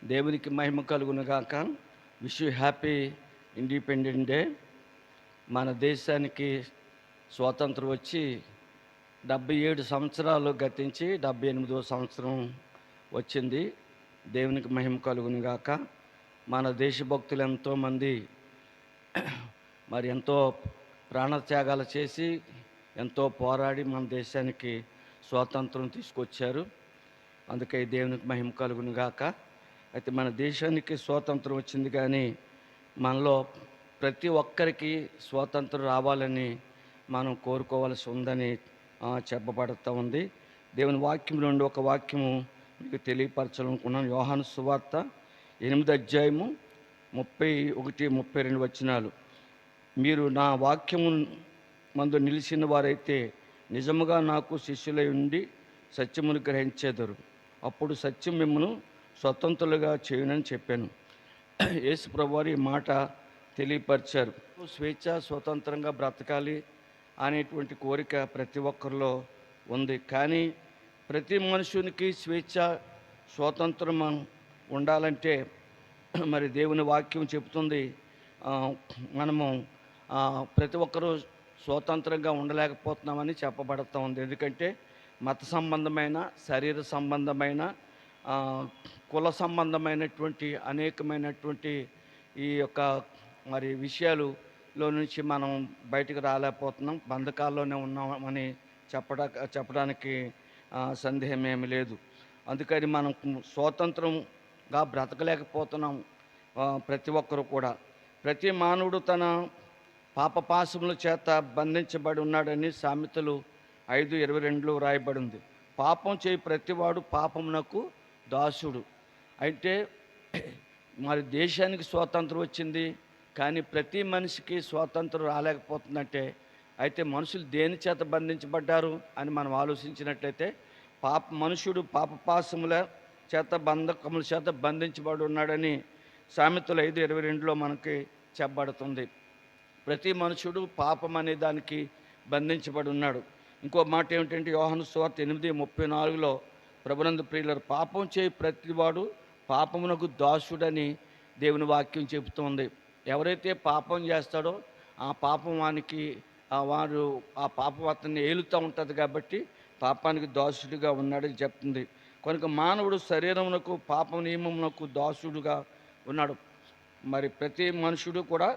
దేవునికి మహిమ కలుగునుగాక. Wish you happy independent day. మన దేశానికి స్వాతంత్రం వచ్చి 77 సంవత్సరాలు గతించి 78వ సంవత్సరం వచ్చింది. దేవునికి మహిమ కలుగునుగాక. మన దేశభక్తులు ఎంతోమంది ఎంతో ప్రాణత్యాగాలు చేసి ఎంతో పోరాడి మన దేశానికి స్వాతంత్రం తీసుకొచ్చారు. అందుకే దేవునికి మహిమ కలుగునుగాక. అయితే మన దేశానికి స్వాతంత్రం వచ్చింది, కానీ మనలో ప్రతి ఒక్కరికి స్వాతంత్రం రావాలని మనం కోరుకోవాల్సి ఉందని చెప్పబడుతూ ఉంది. దేవుని వాక్యం నుండి ఒక వాక్యము మీకు తెలియపరచాలనుకున్నాను. యోహాను సువార్త 8వ అధ్యాయము 31, 32 వచనాలు. మీరు నా వాక్యము మందు నిలిచిన వారైతే నిజముగా నాకు శిష్యులై ఉండి సత్యమును గ్రహించేదరు. అప్పుడు సత్యం మిమ్మను స్వతంత్రులుగా చేయునని చెప్పాను. యేసు ప్రభువారు ఈ మాట తెలియపరిచారు. స్వేచ్ఛ, స్వతంత్రంగా బ్రతకాలి అనేటువంటి కోరిక ప్రతి ఒక్కరిలో ఉంది. కానీ ప్రతి మనుషునికి స్వేచ్ఛ, స్వాతంత్రం ఉండాలంటే మరి దేవుని వాక్యం చెబుతుంది, మనము ప్రతి ఒక్కరూ స్వతంత్రంగా ఉండలేకపోతున్నామని చెప్పబడుతూ ఉంది. ఎందుకంటే మత సంబంధమైన, శరీర సంబంధమైన, కుల సంబంధమైనటువంటి అనేకమైనటువంటి ఈ యొక్క విషయాలలో నుంచి మనం బయటకు రాలేకపోతున్నాం. బంధకాల్లోనే ఉన్నామని చెప్పడానికి సందేహం ఏమి లేదు. అందుకని మనం స్వాతంత్రంగా బ్రతకలేకపోతున్నాం. ప్రతి ఒక్కరు కూడా, ప్రతి మానవుడు తన పాపపాశముల చేత బంధించబడి ఉన్నాడని సామెతలు 5:22 రాయబడింది. పాపం చేయి ప్రతివాడు పాపమునకు దాసుడు. అయితే దేశానికి స్వాతంత్రం వచ్చింది, కానీ ప్రతి మనిషికి స్వాతంత్రం రాలేకపోతుందంటే అయితే మనుషులు దేని చేత బంధించబడ్డారు అని మనం ఆలోచించినట్లయితే మనుషుడు పాపపాశముల చేత, బంధకముల చేత బంధించబడి ఉన్నాడని సామెతలు 5:22 మనకి చెప్పబడుతుంది. ప్రతి మనుషుడు పాపం అనే దానికి బంధించబడి ఉన్నాడు. ఇంకో మాట ఏమిటంటే యోహాను సువార్త 8:34 ప్రభునందు ప్రియులారా, పాపం చేయి ప్రతివాడు పాపమునకు దాసుడని దేవుని వాక్యం చెబుతోంది. ఎవరైతే పాపం చేస్తాడో ఆ పాపం వానికి వారు ఆ పాపం అతన్ని ఏలుతూ ఉంటుంది, కాబట్టి పాపానికి దాసుడిగా ఉన్నాడని చెప్తుంది. కనుక మానవుడు శరీరమునకు, పాప నియమమునకు దాసుడుగా ఉన్నాడు. ప్రతి మనుషుడు కూడా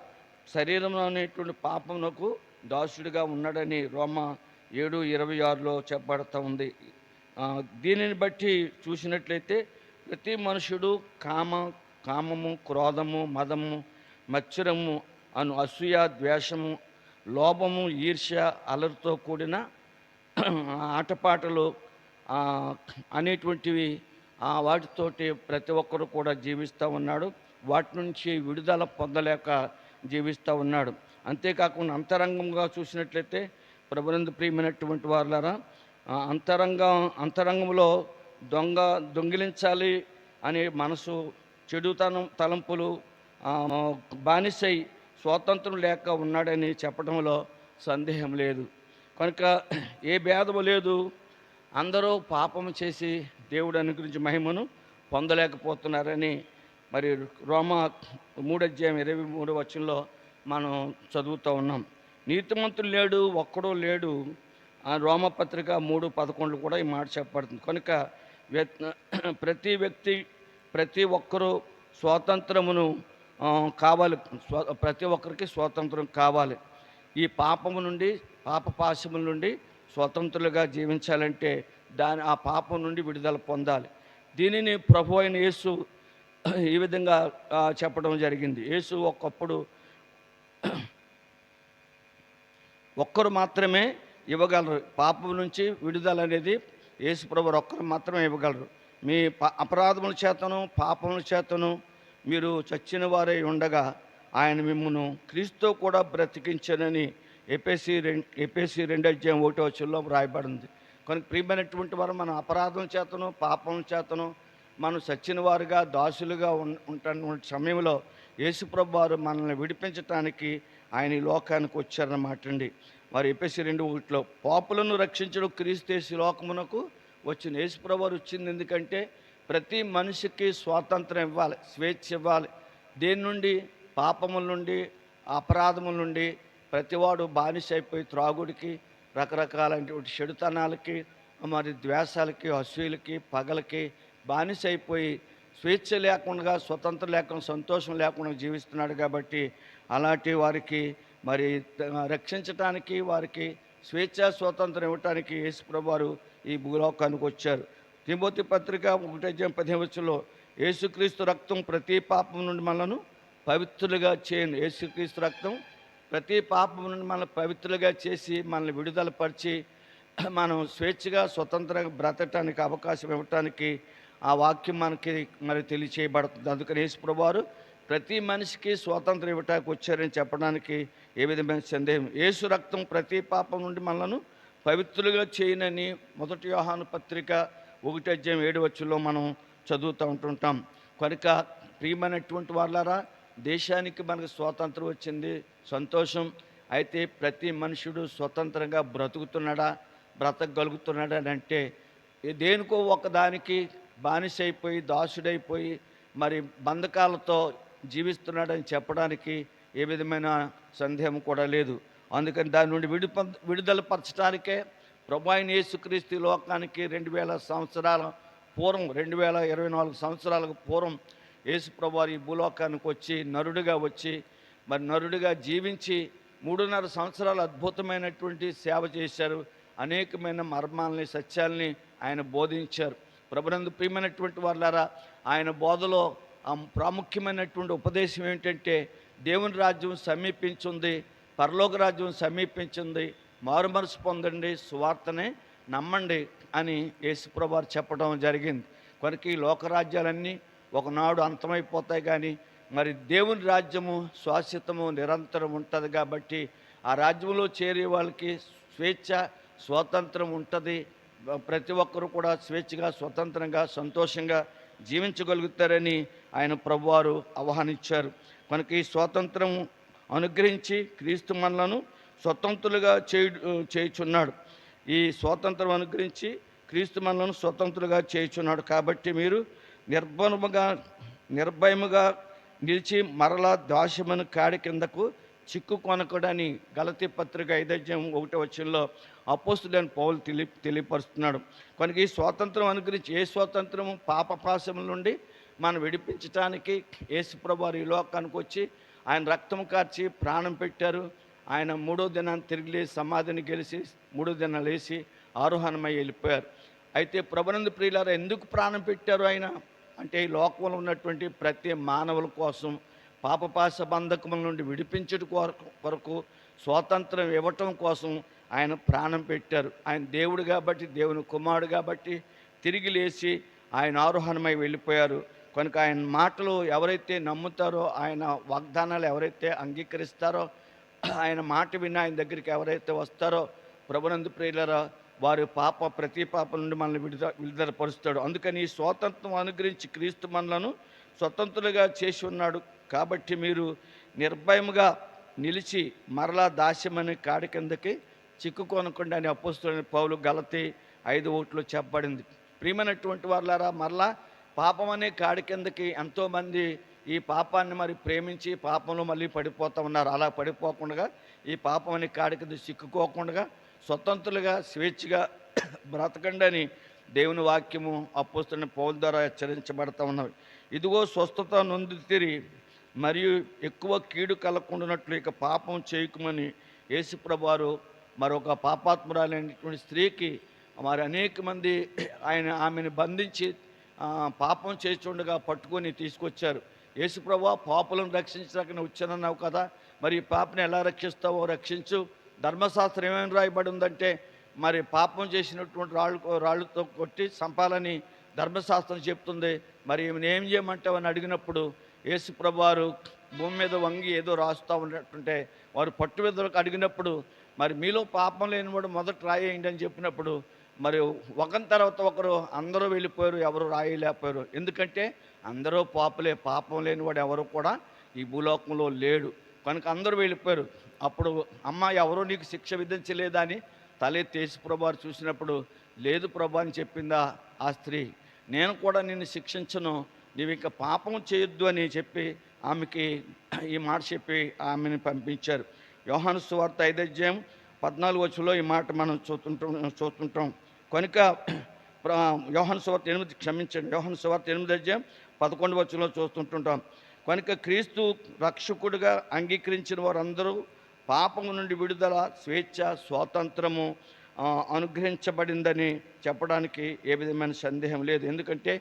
శరీరంలో అనేటువంటి పాపమునకు దాసుడిగా ఉన్నాడని రోమా 7:26 చెప్పబడుతూ ఉంది. దీనిని బట్టి చూసినట్లయితే ప్రతి మనుషుడు కామము, క్రోధము, మదము, మత్సరము అను అసూయ, ద్వేషము, లోభము, ఈర్ష్య, అలరితో కూడిన ఆటపాటలు అనేటువంటివి వాటితోటి ప్రతి ఒక్కరు కూడా జీవిస్తూ ఉన్నాడు. వాటి నుంచి విడుదల పొందలేక జీవిస్తూ ఉన్నాడు. అంతేకాకుండా అంతరంగంగా చూసినట్లయితే ప్రభునందు ప్రియమైనటువంటి వారులారా, అంతరంగంలో దొంగిలించాలి అనే మనసు, తలంపులు బానిసై స్వాతంత్రం లేక ఉన్నాడని చెప్పడంలో సందేహం లేదు. కనుక ఏ భేదము లేదు, అందరూ పాపము చేసి దేవుడు అనుగ్రహించి మహిమను పొందలేకపోతున్నారని రోమా 3:23 మనం చదువుతూ ఉన్నాం. నీతిమంతులు లేడు, ఒక్కడో లేడు. రోమపత్రిక 3:11 కూడా ఈ మాట చెప్పబడుతుంది. కనుక ప్రతి ఒక్కరూ స్వాతంత్రమును కావాలి. ప్రతి ఒక్కరికి స్వాతంత్రం కావాలి. ఈ పాపము నుండి, పాపపాశముల నుండి స్వతంత్రులుగా జీవించాలంటే ఆ పాపం నుండి విడుదల పొందాలి. దీనిని ప్రభు అయిన యేసు ఈ విధంగా చెప్పడం జరిగింది. యేసు ఒకప్పుడు ఒక్కరు మాత్రమే ఇవ్వగలరు. పాపం నుంచి విడుదల అనేది యేసు ప్రభు ఒక్కరు మాత్రమే ఇవ్వగలరు. మీ అపరాధముల చేతను, పాపముల చేతను మీరు చచ్చిన వారై ఉండగా ఆయన మిమ్మును క్రీస్తుతో కూడా బ్రతికించనని ఎఫెసీ 2:1 రాయబడింది. కనుక ప్రియమైనటువంటి వారు, మన అపరాధం చేతను, పాపం చేతను మనం చచ్చిన వారుగా, దాసులుగా ఉంటున్న సమయంలో యేసుప్రభు వారు మనల్ని విడిపించటానికి ఆయన ఈ లోకానికి వచ్చారన్నమాట అండి. ఎఫెసీ 2:1 పాపులను రక్షించడం క్రీస్తు యేసు లోకమునకు వచ్చిన. యేసుప్రభు వారు వచ్చింది ఎందుకంటే ప్రతి మనిషికి స్వాతంత్రం ఇవ్వాలి, స్వేచ్ఛ ఇవ్వాలి. దేని నుండి? పాపముల నుండి, అపరాధముల నుండి. ప్రతివాడు బానిస అయిపోయి త్రాగుడికి, రకరకాలైనటువంటి చెడుతనాలకి, మరి ద్వేషాలకి, అసూయలకి, పగలకి బానిస అయిపోయి స్వేచ్ఛ లేకుండా, స్వతంత్రం లేకుండా, సంతోషం లేకుండా జీవిస్తున్నాడు. కాబట్టి అలాంటి వారికి మరి రక్షించటానికి, వారికి స్వేచ్ఛా స్వాతంత్రం ఇవ్వటానికి యేసుప్రభు వారు ఈ భూలోకానికి వచ్చారు. తిమోతి పత్రిక 1:15 యేసుక్రీస్తు రక్తం ప్రతి పాపం నుండి మనలను పవిత్రులుగా చేయను. యేసుక్రీస్తు రక్తం ప్రతి పాపం నుండి మనల్ని పవిత్రులుగా చేసి మనల్ని విడుదలపరిచి మనం స్వేచ్ఛగా స్వతంత్రంగా బ్రతకటానికి అవకాశం ఇవ్వటానికి ఆ వాక్యం మనకి మరి తెలియచేయబడుతుంది. అందుకని యేసుప్రభు వారు ప్రతి మనిషికి స్వాతంత్రం ఇవ్వటానికి వచ్చారని చెప్పడానికి ఏ విధమైన సందేహం. యేసు రక్తం ప్రతి పాపం నుండి మనలను పవిత్రులుగా చేయనని 1 యోహాను పత్రిక 1:7 మనం చదువుతూ ఉంటుంటాం. కనుక ప్రియమైనటువంటి వాళ్ళారా, దేశానికి మనకు స్వాతంత్రం వచ్చింది, సంతోషం. అయితే ప్రతి మనుషుడు స్వతంత్రంగా బ్రతకగలుగుతున్నాడా అని అంటే దేనికో ఒకదానికి బానిసైపోయి, దాసుడైపోయి, మరి బంధకాలతో జీవిస్తున్నాడని చెప్పడానికి ఏ విధమైన సందేహం కూడా లేదు. అందుకని దాని నుండి విడుదలపరచడానికే ప్రభు అయిన యేసుక్రీస్తు లోకానికి 2000 సంవత్సరాల పూర్వం, 2024 సంవత్సరాలకు పూర్వం యేసు ప్రభు వారు ఈ భూలోకానికి వచ్చి నరుడిగా వచ్చి మరి నరుడిగా జీవించి 3.5 సంవత్సరాలు అద్భుతమైనటువంటి సేవ చేశారు. అనేకమైన మర్మాలని, సత్యాల్ని ఆయన బోధించారు. ప్రభునందు ప్రియమైనటువంటి వాళ్ళారా, ఆయన బోధలో ప్రాముఖ్యమైనటువంటి ఉపదేశం ఏంటంటే దేవుని రాజ్యం సమీపించింది, పరలోక రాజ్యం సమీపించింది, మారుమనసు పొందండి, సువార్తనే నమ్మండి అని యేసుప్రభు వారు చెప్పడం జరిగింది. కనుక ఈ లోకరాజ్యాలన్నీ ఒకనాడు అంతమైపోతాయి, కానీ మరి దేవుని రాజ్యము శాశ్వతము నిరంతరం ఉంటుంది. కాబట్టి ఆ రాజ్యంలో చేరే వాళ్ళకి స్వేచ్ఛ, స్వాతంత్రం ఉంటుంది. ప్రతి ఒక్కరూ కూడా స్వేచ్ఛగా, స్వతంత్రంగా, సంతోషంగా జీవించగలుగుతారని ఆయన ప్రభువారు ఆహ్వానించారు. కనుక ఈ స్వాతంత్రం అనుగ్రహించి క్రీస్తు మనలను స్వతంత్రులుగా చేయుచున్నాడు. ఈ స్వాతంత్రం అనుగ్రహించి క్రీస్తు మనలను స్వతంత్రులుగా చేయుచున్నాడు. కాబట్టి మీరు నిర్భయముగా నిలిచి మరలా దాస్యమని కాడి కిందకు చిక్కుకొనకూడని గలతీ పత్రిక 5:1 అపోస్తులైన పౌలు తెలియపరుస్తున్నాడు. కనుక ఈ స్వాతంత్రం అనుగ్రహించి, ఏ స్వాతంత్రము? పాపపాశముల నుండి మనం విడిపించడానికి యేసుప్రభు వారు ఈ లోకానికి వచ్చి ఆయన రక్తం కార్చి ప్రాణం పెట్టారు. ఆయన 3వ దినాన్ని తిరిగి లేచి సమాధిని గెలిచి 3వ దినాలు లేచి ఆరోహణమై వెళ్ళిపోయారు. అయితే ప్రభునందు ప్రియులారా, ఎందుకు ప్రాణం పెట్టారు ఆయన అంటే ఈ లోకంలో ఉన్నటువంటి ప్రతి మానవుల కోసం, పాపపాశ బంధకముల నుండి విడిపించడం కొరకు, స్వాతంత్రం ఇవ్వటం కోసం ఆయన ప్రాణం పెట్టారు. ఆయన దేవుడు కాబట్టి, దేవుని కుమారుడు కాబట్టి తిరిగి లేచి ఆయన ఆరోహణమై వెళ్ళిపోయారు. కనుక ఆయన మాటలు ఎవరైతే నమ్ముతారో, ఆయన వాగ్దానాలు ఎవరైతే అంగీకరిస్తారో, ఆయన మాట విని ఆయన దగ్గరికి ఎవరైతే వస్తారో, ప్రభునందు ప్రియులారా, వారి ప్రతి పాపం నుండి మనల్ని విడుదలపరుస్తాడు. అందుకని ఈ స్వాతంత్రం అనుగ్రహించి క్రీస్తు మనలను స్వతంత్రులుగా చేసి ఉన్నాడు. కాబట్టి మీరు నిర్భయముగా నిలిచి మరలా దాస్యమని కాడి కిందకి చిక్కుకొనకుండా అని అపోస్తలుడైన పౌలు గలతీ 5:1 చెప్పబడింది. ప్రియమైనటువంటి వాళ్ళారా, మరలా పాపం అనే కాడి కిందకి ఎంతోమంది ఈ పాపాన్ని మరి ప్రేమించి పాపంలో మళ్ళీ పడిపోతూ ఉన్నారు. అలా పడిపోకుండా, ఈ పాపం అనే కాడి కింద చిక్కుకోకుండా స్వతంత్రులుగా, స్వేచ్ఛగా బ్రతకండి అని దేవుని వాక్యము అపోస్తలుడైన పౌలు ద్వారా హెచ్చరించబడతా ఉన్నవి. ఇదిగో స్వస్థత నొందితిరి, మరియు ఎక్కువ కీడు కలగకుండానట్లు ఇక పాపం చేయకుమని యేసుప్రభు వారు మరొక పాపాత్మురాలైనటువంటి స్త్రీకి మరి అనేక మంది ఆమెను బంధించి పాపం చేస్తుండగా పట్టుకొని తీసుకొచ్చారు. యేసుప్రభు, పాపులను రక్షించడానికి వచ్చానన్నావు కదా, మరి ఈ పాపని ఎలా రక్షిస్తావో రక్షించు. ధర్మశాస్త్రం ఏమేమి రాయబడి ఉందంటే మరి పాపం చేసినటువంటి రాళ్ళతో కొట్టి చంపాలని ధర్మశాస్త్రం చెప్తుంది. మరి ఈమెను ఏం చేయమంటావు అని అడిగినప్పుడు యేసుప్రభు వారు భూమి మీద వంగి ఏదో రాస్తూ ఉన్నట్టుంటే వారు పట్టువిధులకు అడిగినప్పుడు మరి మీలో పాపం లేనివాడు మొదట రాయేయండి అని చెప్పినప్పుడు మరి ఒకరి తర్వాత ఒకరు అందరూ వెళ్ళిపోయారు, ఎవరు రాయలేకపోయారు. ఎందుకంటే అందరూ పాపులే, పాపం లేనివాడు ఎవరు కూడా ఈ భూలోకంలో లేడు. కనుక అందరూ వెళ్ళిపోయారు. అప్పుడు అమ్మ, ఎవరూ నీకు శిక్ష విధించలేదా అని తలెత్తి యేసు ప్రభు వారు చూసినప్పుడు లేదు ప్రభు అని చెప్పిందా ఆ స్త్రీ. నేను కూడా నిన్ను శిక్షించను, నీవు ఇక పాపం చేయొద్దు అని చెప్పి ఆమెకి ఈ మాట చెప్పి ఆమెను పంపించారు. యోహాను సువార్త 5:14 ఈ మాట మనం చూస్తుంటాం కనుక యోహాను సువార్త 8 క్షమించండి, యోహాను సువార్త 8:11 చూస్తుంటుంటాం. కనుక క్రీస్తు రక్షకుడిగా అంగీకరించిన వారందరూ పాపము నుండి విడుదల, స్వేచ్ఛ, స్వాతంత్రము అనుగ్రహించబడిందని చెప్పడానికి ఏ విధమైన సందేహం లేదు. ఎందుకంటే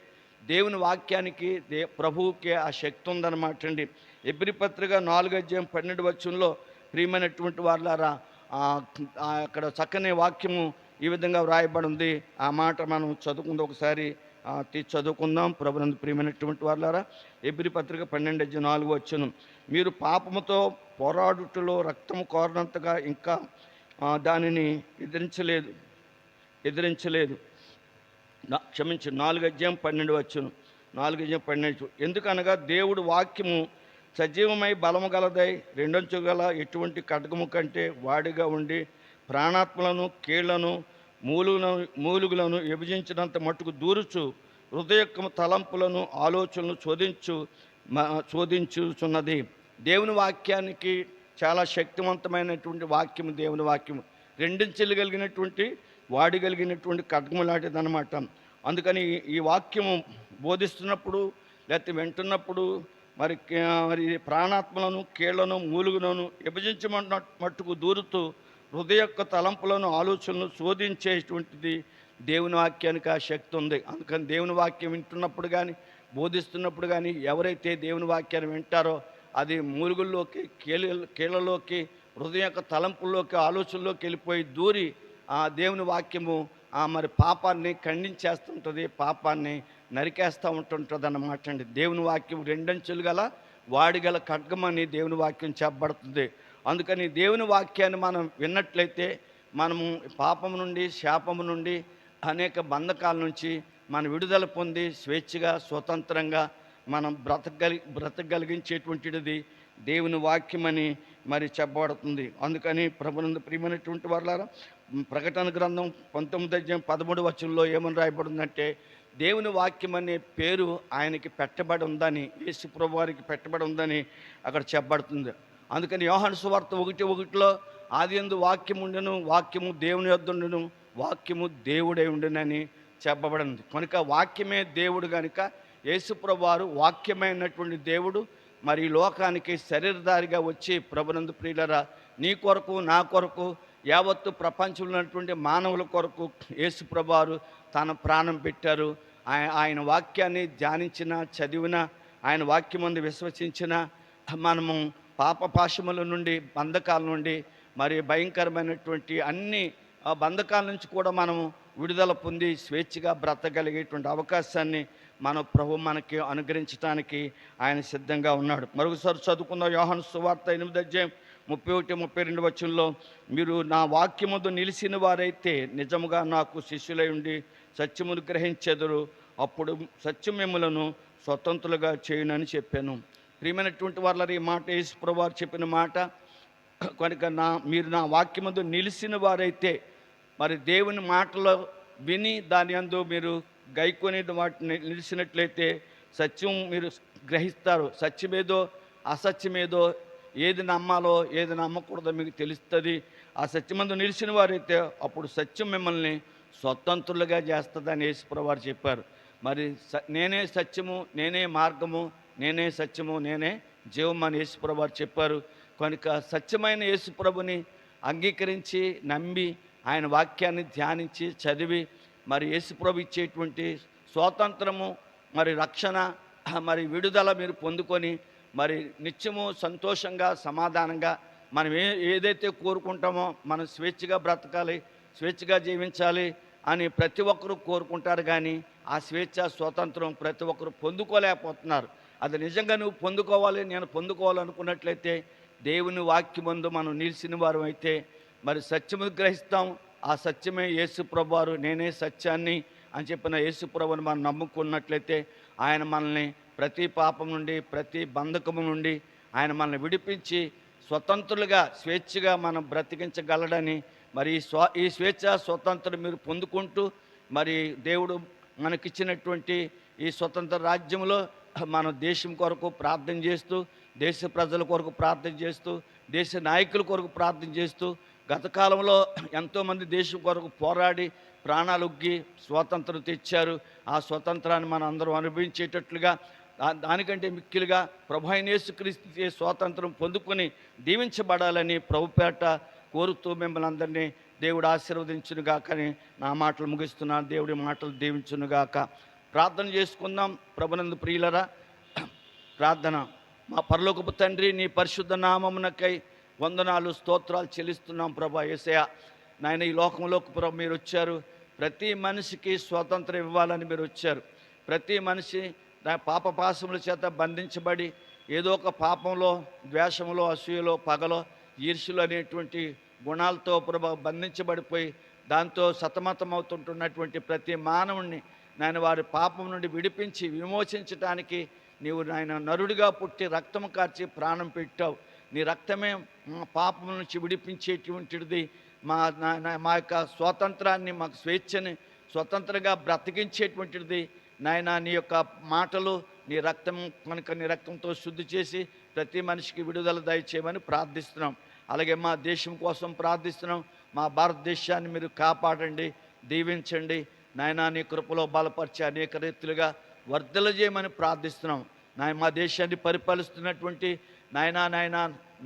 దేవుని వాక్యానికి ప్రభువుకి ఆ శక్తి ఉందన్నమాట అండి. హెబ్రీ పత్రిక 4:12 ప్రియమైనటువంటి వాళ్ళారా, అక్కడ చక్కని వాక్యము ఈ విధంగా వ్రాయబడి ఉంది. ఆ మాట మనం చదువుకుందాం, ఒకసారి చదువుకుందాం. ప్రభునందు ప్రియమైనటువంటి వాళ్ళారా, హెబ్రీ పత్రిక 12:4 మీరు పాపముతో పోరాడుటలో రక్తము కోరనంతగా ఇంకా దానిని ఎదిరించలేదు. క్షమించు 4:12 4:12 ఎందుకనగా దేవుడు వాక్యము సజీవమై బలము గలదై రెండంచు గల ఎటువంటి ఖడ్గము కంటే వాడిగా ఉండి ప్రాణాత్మలను, కీళ్లను, మూలుగులను విభజించినంత మట్టుకు దూరుచు హృదయ తలంపులను, ఆలోచనలు శోధించుచున్నది. దేవుని వాక్యానికి చాలా శక్తివంతమైనటువంటి వాక్యము దేవుని వాక్యము. రెండించెలు కలిగినటువంటి వాడగలిగినటువంటి ఖడ్గము లాంటిదన్నమాట. అందుకని ఈ వాక్యము బోధిస్తున్నప్పుడు లేకపోతే వింటున్నప్పుడు మరి ప్రాణాత్మలను, కీళ్లను, మూలుగులను విభజించమన్న మట్టుకు దూరుతూ హృదయ తలంపులను, ఆలోచనలు శోధించేటువంటిది దేవుని వాక్యానికి ఆ శక్తి ఉంది. అందుకని దేవుని వాక్యం వింటున్నప్పుడు కానీ బోధిస్తున్నప్పుడు కానీ ఎవరైతే దేవుని వాక్యాన్ని వింటారో అది మూలుగుల్లోకి, కీళ్ళలోకి, హృదయ తలంపుల్లోకి, ఆలోచనలోకి వెళ్ళిపోయి దూరి ఆ దేవుని వాక్యము మరి పాపాన్ని ఖండించేస్తుంటుంది, పాపాన్ని నరికేస్తూ ఉంటుంటుంది అన్నమాట అండి. దేవుని వాక్యం రెండంచెలు గల వాడిగల ఖడ్గమని దేవుని వాక్యం చెప్పబడుతుంది. అందుకని దేవుని వాక్యాన్ని మనం విన్నట్లయితే మనము పాపము నుండి, శాపము నుండి, అనేక బంధకాల నుంచి మనం విడుదల పొంది స్వేచ్ఛగా, స్వతంత్రంగా మనం బ్రతకగలిగించేటువంటిది దేవుని వాక్యమని మరి చెప్పబడుతుంది. అందుకని ప్రభునందు ప్రియమైనటువంటి వాళ్ళారా, ప్రకటన గ్రంథం 19:13 ఏమని రాయబడిందంటే దేవుని వాక్యం అనే పేరు ఆయనకి పెట్టబడి ఉందని, యేసు ప్రభు వారికి పెట్టబడి ఉందని అక్కడ చెప్పబడుతుంది. అందుకని యోహాను సువార్త 1:1 ఆదియందు వాక్యం ఉండెను, వాక్యము దేవుని యొద్ద ఉండెను, వాక్యము దేవుడై ఉండెనని చెప్పబడింది. కనుక వాక్యమే దేవుడు కనుక యేసు ప్రభు వారు వాక్యమైనటువంటి దేవుడు మరి ఈ లోకానికి శరీరధారిగా వచ్చి ప్రభునందు ప్రియులరా నీ కొరకు, నా కొరకు, యావత్తు ప్రపంచంలో ఉన్నటువంటి మానవుల కొరకు యేసు ప్రభు వారు తన ప్రాణం పెట్టారు. ఆయన వాక్యాన్ని ధ్యానించిన, చదివిన, ఆయన వాక్యమందు విశ్వసించిన మనము పాపపాశముల నుండి, బంధకాల నుండి, మరి భయంకరమైనటువంటి అన్ని బంధకాల నుంచి కూడా మనము విడుదల పొంది స్వేచ్ఛగా బ్రతకగలిగేటువంటి అవకాశాన్ని మన ప్రభు మనకి అనుగ్రహించడానికి ఆయన సిద్ధంగా ఉన్నాడు. మరొకసారి చదువుకున్న యోహాను సువార్త 8:31-32 మీరు నా వాక్యముందు నిలిచిన వారైతే నిజముగా నాకు శిష్యులై ఉండి సత్యమును గ్రహించెదరు, అప్పుడు సత్యం మిమ్ములను స్వతంత్రులుగా చేయునని చెప్పాను. ప్రియమైనటువంటి వాళ్ళ ఈ మాట యేసు ప్రభు వారు చెప్పిన మాట కనుక మీరు నా వాక్యముందు నిలిచిన వారైతే మరి దేవుని మాటలో విని దాని యందు మీరు గైకొని వాటిని నిలిచినట్లయితే సత్యం మీరు గ్రహిస్తారు. సత్యమేదో అసత్యమేదో, ఏది నమ్మాలో ఏది నమ్మకూడదో మీకు తెలుస్తుంది. ఆ సత్యమందు నిలిచిన వారైతే అప్పుడు సత్యం మిమ్మల్ని స్వతంత్రులుగా చేస్తుందని యేసుప్రభువు వారు చెప్పారు. మరి నేనే సత్యము, నేనే మార్గము, నేనే సత్యము, నేనే జీవం అని యేసుప్రభువు వారు చెప్పారు. కనుక సత్యమైన యేసుప్రభుని అంగీకరించి నమ్మి ఆయన వాక్యాన్ని ధ్యానించి చదివి మరి యేసుప్రభు ఇచ్చేటువంటి స్వాతంత్రము, మరి రక్షణ, మరి విడుదల మీరు పొందుకొని మరి నిత్యము సంతోషంగా, సమాధానంగా మనం ఏదైతే కోరుకుంటామో మనం స్వేచ్ఛగా బ్రతకాలి, స్వేచ్ఛగా జీవించాలి అని ప్రతి ఒక్కరూ కోరుకుంటారు. కానీ ఆ స్వేచ్ఛ, స్వాతంత్రం ప్రతి ఒక్కరు పొందుకోలేకపోతున్నారు. అది నిజంగా నువ్వు పొందుకోవాలి, నేను పొందుకోవాలనుకున్నట్లయితే దేవుని వాక్యమందు మనం నిలిచిన వారు అయితే మరి సత్యము గ్రహిస్తాం. ఆ సత్యమే యేసు ప్రభు వారు నేనే సత్యాన్ని అని చెప్పిన యేసు ప్రభుని మనం నమ్ముకున్నట్లయితే ఆయన మనల్ని ప్రతి పాపం నుండి, ప్రతి బంధకము నుండి ఆయన మనల్ని విడిపించి స్వతంత్రులుగా, స్వేచ్ఛగా మనం బ్రతికించగలడని మరి ఈ స్వేచ్ఛ, స్వతంత్రం మీరు పొందుకుంటూ మరి దేవుడు మనకిచ్చినటువంటి ఈ స్వతంత్ర రాజ్యంలో మన దేశం కొరకు ప్రార్థన చేస్తూ, దేశ ప్రజల కొరకు ప్రార్థన చేస్తూ, దేశ నాయకుల కొరకు ప్రార్థన చేస్తూ, గత కాలంలో ఎంతోమంది దేశం కొరకు పోరాడి ప్రాణాలొగ్గి స్వాతంత్రం తెచ్చారు. ఆ స్వతంత్రాన్ని మనం అందరం అనుభవించేటట్లుగా దానికంటే మిక్కిలుగా ప్రభు అయిన యేసుక్రీస్తు స్వాతంత్రం పొందుకొని దీవించబడాలని ప్రభుపేట కోరుతూ మిమ్మల్ని అందరినీ దేవుడు ఆశీర్వదించునుగాక అని నా మాటలు ముగిస్తున్నాను. దేవుడి మాటలు దీవించునుగాక. ప్రార్థన చేసుకుందాం. ప్రభునందు ప్రియులరా, ప్రార్థన. మా పరలోకపు తండ్రి, నీ పరిశుద్ధ నామమునకై వందనాలు స్తోత్రాలు చెల్లిస్తున్నాం ప్రభా యేసయ్య. నాయన, ఈ లోకంలోకి ప్రభు మీరు వచ్చారు. ప్రతి మనిషికి స్వాతంత్రం ఇవ్వాలని మీరు వచ్చారు. ప్రతి మనిషి పాప పాశముల చేత బంధించబడి ఏదో ఒక పాపంలో, ద్వేషంలో, అసూయలో, పగలో, ఈర్ష్యలు అనేటువంటి గుణాలతో ప్రభు బంధించబడిపోయి దాంతో సతమతమవుతుంటున్నటువంటి ప్రతి మానవుణ్ణి నాయన వారి పాపం నుండి విడిపించి విమోచించటానికి నీవు నాయన నరుడిగా పుట్టి రక్తం కార్చి ప్రాణం పెట్టావు. నీ రక్తమే మా పాపం నుంచి విడిపించేటువంటిది. మా యొక్క స్వాతంత్రాన్ని, మాకు స్వేచ్ఛని స్వతంత్రంగా బ్రతికించేటువంటిది నాయన. నీ యొక్క మాటలు, నీ రక్తం కనుక నీ రక్తంతో శుద్ధి చేసి ప్రతి మనిషికి విడుదల దయచేయమని ప్రార్థిస్తున్నాం. అలాగే మా దేశం కోసం ప్రార్థిస్తున్నాం. మా భారతదేశాన్ని మీరు కాపాడండి, దీవించండి నాయన. నీ కృపలో బలపరిచి అనేక రీతులుగా వర్ధల చేయమని ప్రార్థిస్తున్నాం. మా దేశాన్ని పరిపాలిస్తున్నటువంటి నాయన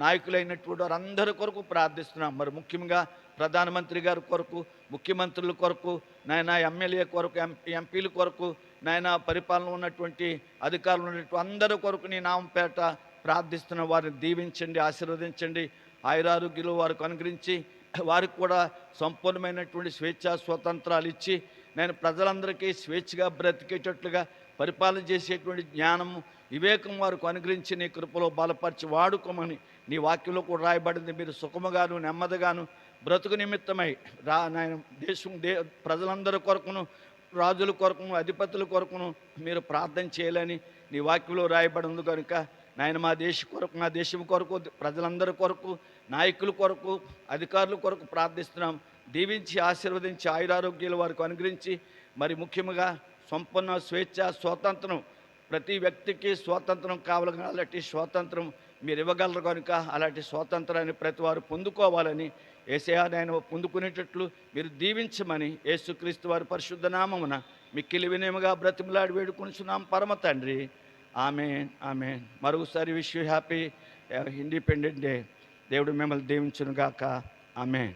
నాయకులైనటువంటి వారందరి కొరకు ప్రార్థిస్తున్నాం. మరి ముఖ్యంగా ప్రధానమంత్రి గారి కొరకు, ముఖ్యమంత్రుల కొరకు, నాయన ఎమ్మెల్యే కొరకు, ఎంపీల కొరకు, నాయన పరిపాలన ఉన్నటువంటి అధికారులు ఉన్నటువంటి అందరి కొరకు నీ నామం పేట ప్రార్థిస్తున్న వారిని దీవించండి, ఆశీర్వదించండి. ఆయురారోగ్యులు వారికి అనుగ్రహించి వారికి కూడా సంపూర్ణమైనటువంటి స్వేచ్ఛా స్వాతంత్రాలు ఇచ్చి నేను ప్రజలందరికీ స్వేచ్ఛగా బ్రతికేటట్లుగా పరిపాలన చేసేటువంటి జ్ఞానము, వివేకం వారికి అనుగ్రహించి నీ కృపలో బలపరిచి వాడుకోమని నీ వాక్యంలో కూడా రాయబడింది. మీరు సుఖముగాను నెమ్మదిగాను బ్రతుకు నిమిత్తమై నాయన ప్రజలందరి కొరకును, రాజుల కొరకును, అధిపతుల కొరకును మీరు ప్రార్థన చేయాలని నీ వాక్యంలో రాయబడింది కనుక నాయన మా దేశం కొరకు, ప్రజలందరి కొరకు, నాయకుల కొరకు, అధికారుల కొరకు ప్రార్థిస్తున్నాం. దీవించి ఆశీర్వదించి ఆయురారోగ్యాలు వారికి అనుగ్రహించి మరి ముఖ్యంగా సంపూర్ణ స్వేచ్ఛ స్వాతంత్రం, ప్రతి వ్యక్తికి స్వాతంత్రం కావాలి. అలాంటి స్వాతంత్రం మీరు ఇవ్వగలరు కనుక అలాంటి స్వాతంత్రాన్ని ప్రతి వారు పొందుకోవాలని యేసయ్య నాయన పొందుకునేటట్లు మీరు దీవించమని యేసుక్రీస్తు వారి పరిశుద్ధ నామమున మిక్కిలి వినయముగా బ్రతిమలాడి వేడుకొనుచున్నాం పరమ తండ్రి. Amen, amen. మరొకసారి wish you happy independent day. దేవుడు మిమ్మల్ని దీవించునుగాక. ఆమెన్.